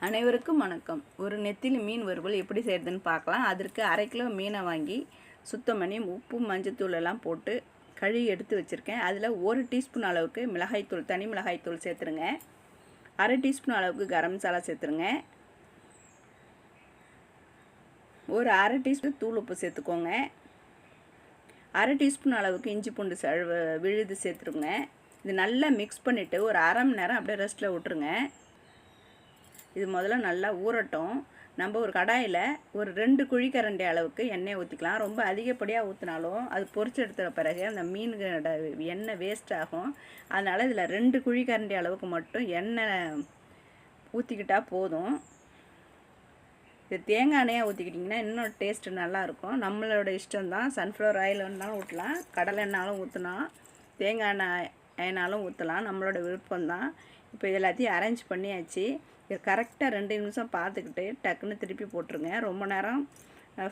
அனைவருக்கும் வணக்கம். ஒரு நெத்திலி மீன் வறுவல் எப்படி செய்கிறதுன்னு பார்க்கலாம். அதற்கு 1/2 கிலோ மீனை வாங்கி சுத்தம் பண்ணி உப்பு மஞ்சத்தூள் எல்லாம் போட்டு கழுவி எடுத்து வச்சுருக்கேன். அதில் 1 டீஸ்பூன் அளவுக்கு மிளகாய்த்தூள், தனி மிளகாய்த்தூள் சேர்த்துருங்க. 1/2 டீஸ்பூன் அளவுக்கு கரம் மசாலா சேர்த்துருங்க. ஒரு 1/2 டீஸ்பூன் தூள் உப்பு சேர்த்துக்கோங்க. 1/2 டீஸ்பூன் அளவுக்கு இஞ்சி பூண்டு விழுது சேர்த்துருங்க. இது நல்லா மிக்ஸ் பண்ணிவிட்டு ஒரு 1/2 மணி நேரம் அப்படியே ரெஸ்ட்டில் விட்டுருங்க. இது முதல்ல நல்லா ஊறட்டும். நம்ம ஒரு கடாயில் ஒரு 2 குழிக்கரண்டி அளவுக்கு எண்ணெய் ஊற்றிக்கலாம். ரொம்ப அதிகப்படியாக ஊற்றினாலும் அது பொரிச்சு எடுத்த பிறகு அந்த மீனோட எண்ணெய் வேஸ்ட் ஆகும். அதனால் இதில் 2 குழிக்கரண்டி அளவுக்கு மட்டும் எண்ணெய் ஊற்றிக்கிட்டால் போதும். இது தேங்காய் எண்ணெயாக ஊற்றிக்கிட்டிங்கன்னா இன்னும் டேஸ்ட்டு நல்லாயிருக்கும். நம்மளோட இஷ்டம்தான். சன்ஃப்ளவர் ஆயில் வேணாலும் ஊற்றலாம், கடலை எண்ணெயாலும் ஊற்றலாம், தேங்காய் எண்ணெயாலும் ஊற்றலாம், நம்மளோட விருப்பம்தான். இப்போ இது எல்லாத்தையும் அரேஞ்ச் பண்ணியாச்சு. இது கரெக்டாக 2 நிமிஷம் பார்த்துக்கிட்டு டக்குன்னு திருப்பி போட்டுருங்க. ரொம்ப நேரம்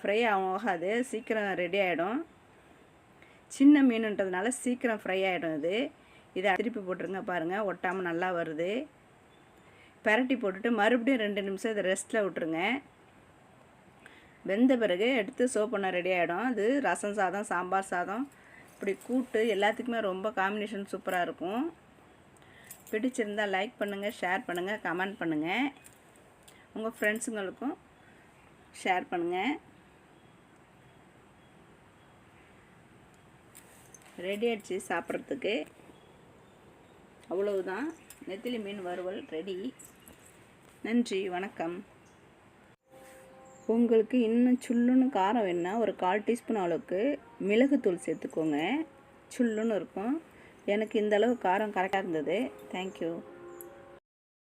ஃப்ரை ஆகாது, சீக்கிரம் ரெடி ஆகிடும். சின்ன மீனுன்றதுனால சீக்கிரம் ஃப்ரை ஆகிடும். இதை திருப்பி போட்டுருங்க. பாருங்கள், ஒட்டாமல் நல்லா வருது. பரட்டி போட்டுட்டு மறுபடியும் 2 நிமிஷம் இதை ரெஸ்ட்டில் விட்டுருங்க. வெந்த பிறகு எடுத்து சர்வ் பண்ண ரெடி ஆகிடும். இது ரசம் சாதம், சாம்பார் சாதம், இப்படி கூட்டு எல்லாத்துக்குமே ரொம்ப காம்பினேஷன் சூப்பராக இருக்கும். பிடிச்சிருந்தால் லைக் பண்ணுங்கள், ஷேர் பண்ணுங்கள், கமெண்ட் பண்ணுங்கள். உங்கள் ஃப்ரெண்ட்ஸுங்களுக்கும் ஷேர் பண்ணுங்கள். ரெடி ஆகிடுச்சு சாப்பிட்றதுக்கு. அவ்வளவுதான், நெத்திலி மீன் வறுவல் ரெடி. நன்றி, வணக்கம். உங்களுக்கு இன்னும் சுள்ளுன்னு காரம் வேணுன்னா ஒரு 1/4 டீஸ்பூன் அளவுக்கு மிளகுத்தூள் சேர்த்துக்கோங்க. சுள்ளுன்னு இருக்கும். எனக்கு இந்த அளவு காரம் கரெக்டாக இருந்தது. தேங்க்யூ.